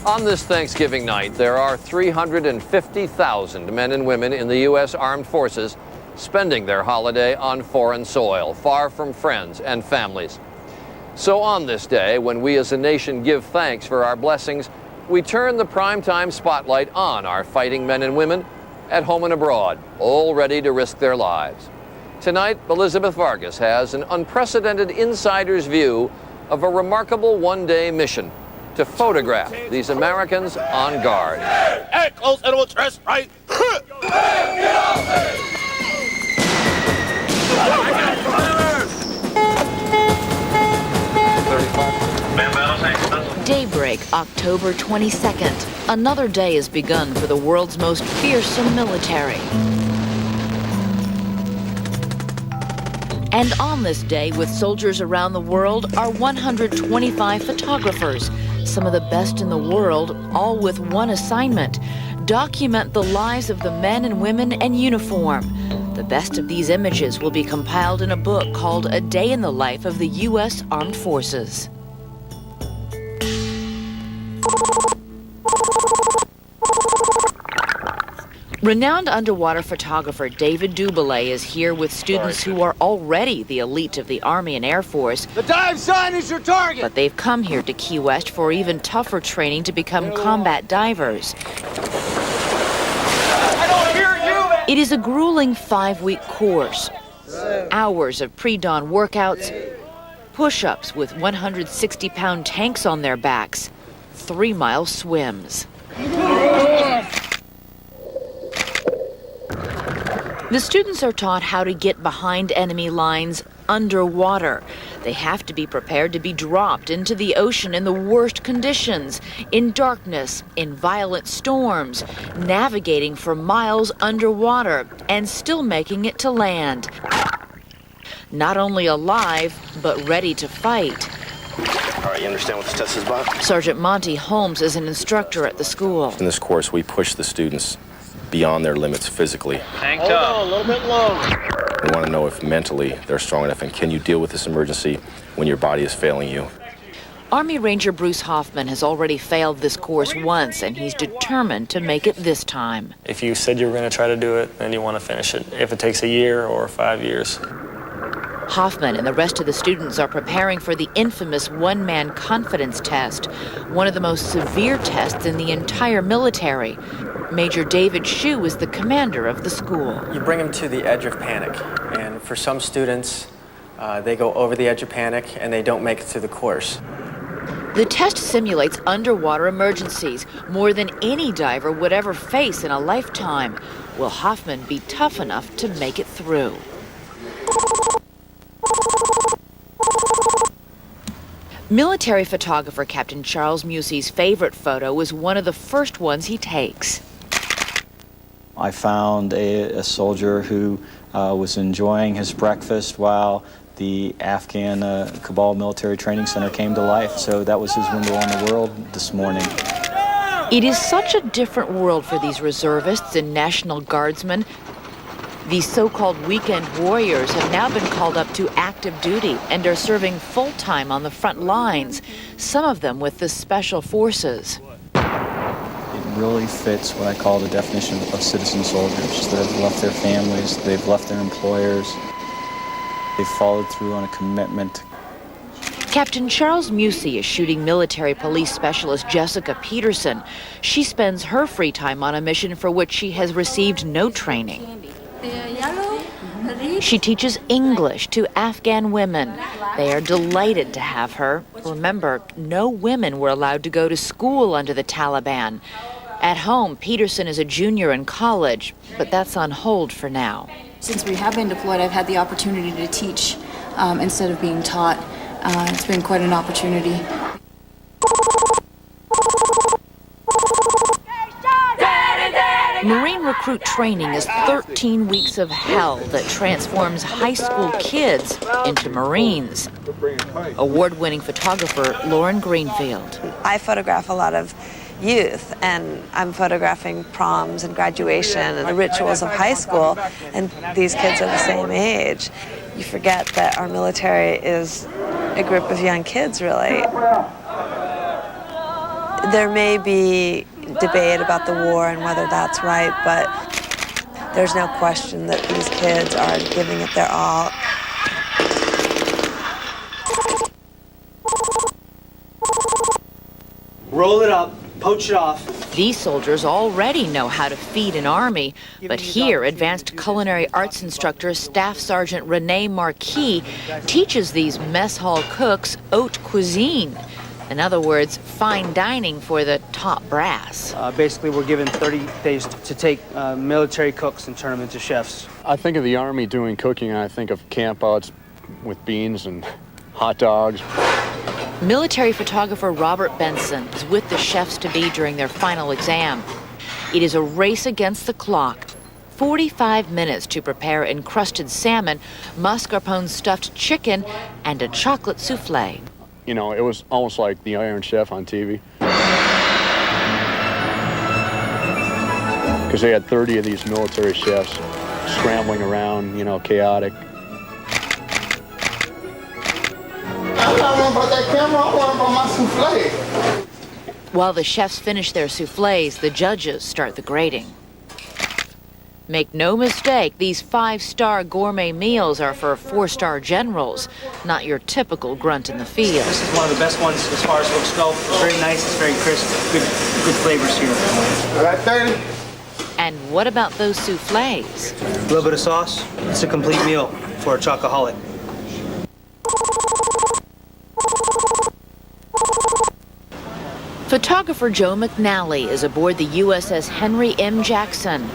On this Thanksgiving night, there are 350,000 men and women in the U.S. Armed Forces spending their holiday on foreign soil, far from friends and families. So on this day, when we as a nation give thanks for our blessings, we turn the primetime spotlight on our fighting men and women at home and abroad, all ready to risk their lives. Tonight, Elizabeth Vargas has an unprecedented insider's view of a remarkable one-day mission to photograph these Americans on guard. Hey, close animal chest, right? Daybreak, October 22nd. Another day has begun for the world's most fearsome military. And on this day, with soldiers around the world, are 125 photographers, some of the best in the world, all with one assignment: document the lives of the men and women in uniform. The best of these images will be compiled in a book called A Day in the Life of the U.S. Armed Forces. Renowned underwater photographer David Duboulet is here with students who are already the elite of the Army and Air Force. The dive sign is your target! But they've come here to Key West for even tougher training to become combat divers. I don't hear you! It is a grueling 5-week course. Hours of pre-dawn workouts, push-ups with 160-pound tanks on their backs, 3-mile swims. The students are taught how to get behind enemy lines underwater. They have to be prepared to be dropped into the ocean in the worst conditions, in darkness, in violent storms, navigating for miles underwater and still making it to land. Not only alive, but ready to fight. All right, you understand what this test is about? Sergeant Monty Holmes is an instructor at the school. In this course, we push the students beyond their limits physically. Hold on, a little bit low. We want to know if mentally they're strong enough, and can you deal with this emergency when your body is failing you? Army Ranger Bruce Hoffman has already failed this course once, and he's determined to make it this time. If you said you were going to try to do it, then you want to finish it, if it takes a year or 5 years. Hoffman and the rest of the students are preparing for the infamous one-man confidence test, one of the most severe tests in the entire military. Major David Shue is the commander of the school. You bring them to the edge of panic, and for some students, they go over the edge of panic and they don't make it through the course. The test simulates underwater emergencies, more than any diver would ever face in a lifetime. Will Hoffman be tough enough to make it through? Military photographer Captain Charles Musey's favorite photo was one of the first ones he takes. I found a soldier who was enjoying his breakfast while the Afghan Kabul Military Training Center came to life. So that was his window on the world this morning. It is such a different world for these reservists and National Guardsmen. These so-called weekend warriors have now been called up to active duty and are serving full-time on the front lines, some of them with the Special Forces. It really fits what I call the definition of citizen soldiers that have left their families, they've left their employers, they've followed through on a commitment. Captain Charles Musey is shooting military police specialist Jessica Peterson. She spends her free time on a mission for which she has received no training. She teaches English to Afghan women. They are delighted to have her. Remember, no women were allowed to go to school under the Taliban. At home, Peterson is a junior in college, but that's on hold for now. Since we have been deployed, I've had the opportunity to teach instead of being taught. It's been quite an opportunity. Marine recruit training is 13 weeks of hell that transforms high school kids into Marines. Award-winning photographer Lauren Greenfield. I photograph a lot of youth, and I'm photographing proms and graduation and the rituals of high school, and these kids are the same age. You forget that our military is a group of young kids, really. There may be debate about the war and whether that's right, but there's no question that these kids are giving it their all. Roll it up, poach it off. These soldiers already know how to feed an army, but here, advanced culinary arts instructor Staff Sergeant Renee Marquis teaches these mess hall cooks haute cuisine. In other words, fine dining for the top brass. Basically, we're given 30 days to take military cooks and turn them into chefs. I think of the Army doing cooking, and I think of campouts with beans and hot dogs. Military photographer Robert Benson is with the chefs-to-be during their final exam. It is a race against the clock. 45 minutes to prepare encrusted salmon, mascarpone stuffed chicken, and a chocolate souffle. You know, it was almost like the Iron Chef on TV. Because they had 30 of these military chefs scrambling around, you know, chaotic. I'm not worried about that camera, I'm worried about my souffle. While the chefs finish their souffles, the judges start the grading. Make no mistake, these 5-star gourmet meals are for 4-star generals, not your typical grunt in the field. This is one of the best ones as far as looks go. It's very nice, it's very crisp, good flavors here. All right, 30. And what about those souffles? A little bit of sauce. It's a complete meal for a chocoholic. Photographer Joe McNally is aboard the USS Henry M. Jackson.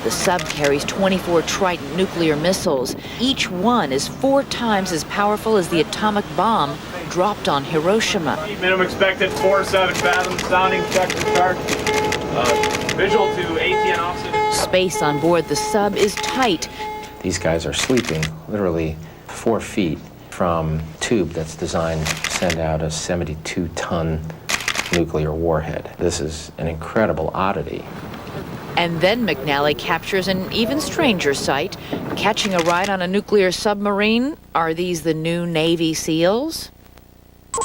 The sub carries 24 Trident nuclear missiles. Each one is 4 times as powerful as the atomic bomb dropped on Hiroshima. Minimum expected 4-7 fathoms, sounding check to start. Visual to ATN oxygen. Space on board the sub is tight. These guys are sleeping literally 4 feet from a tube that's designed to send out a 72-ton nuclear warhead. This is an incredible oddity. And then McNally captures an even stranger sight. Catching a ride on a nuclear submarine? Are these the new Navy SEALs? You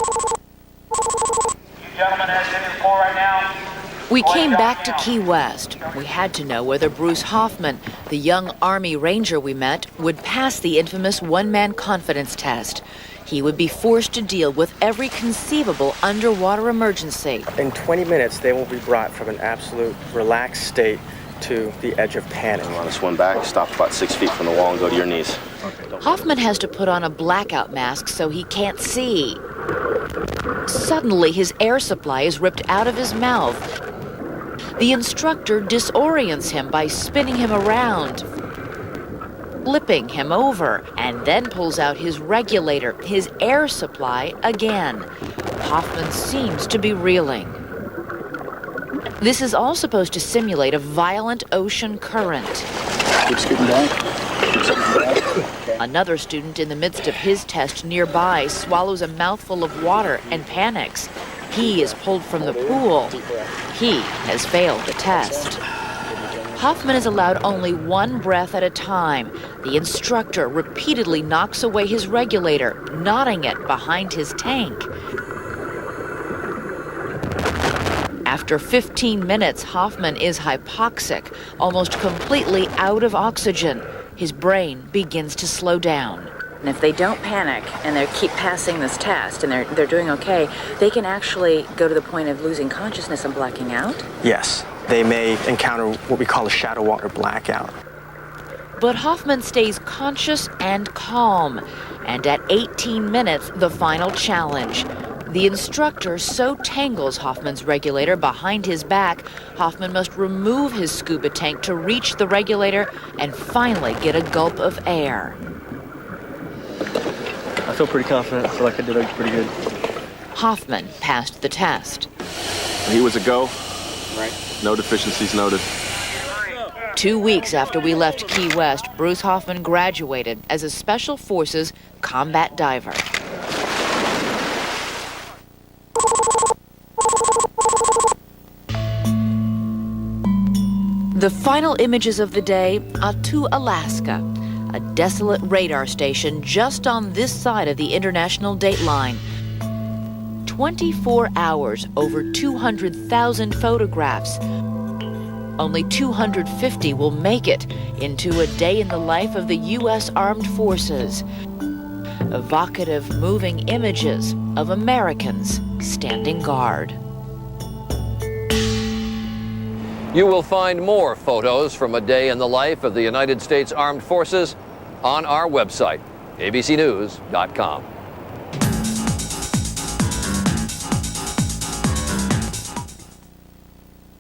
gentlemen headed in for right now. We came back to Key West. We had to know whether Bruce Hoffman, the young Army Ranger we met, would pass the infamous one-man confidence test. He would be forced to deal with every conceivable underwater emergency. In 20 minutes, they will be brought from an absolute relaxed state to the edge of panic. You want to swim back, stop about 6 feet from the wall and go to your knees. Hoffman has to put on a blackout mask so he can't see. Suddenly, his air supply is ripped out of his mouth. The instructor disorients him by spinning him around, flipping him over, and then pulls out his regulator, his air supply again. Hoffman seems to be reeling. This is all supposed to simulate a violent ocean current. Keep scooting back. Another student in the midst of his test nearby swallows a mouthful of water and panics. He is pulled from the pool. He has failed the test. Hoffman is allowed only 1 breath at a time. The instructor repeatedly knocks away his regulator, knotting it behind his tank. After 15 minutes, Hoffman is hypoxic, almost completely out of oxygen. His brain begins to slow down. And if they don't panic and they keep passing this test and they're doing okay, they can actually go to the point of losing consciousness and blacking out? Yes, they may encounter what we call a shadow water blackout. But Hoffman stays conscious and calm. And at 18 minutes, the final challenge. The instructor so tangles Hoffman's regulator behind his back, Hoffman must remove his scuba tank to reach the regulator and finally get a gulp of air. I feel pretty confident. I feel like I did pretty good. Hoffman passed the test. He was a go. Right. No deficiencies noted. 2 weeks after we left Key West, Bruce Hoffman graduated as a Special Forces combat diver. The final images of the day, Attu, Alaska, a desolate radar station just on this side of the international date line. 24 hours, over 200,000 photographs. Only 250 will make it into a day in the life of the U.S. Armed Forces. Evocative, moving images of Americans standing guard. You will find more photos from a day in the life of the United States Armed Forces on our website, abcnews.com.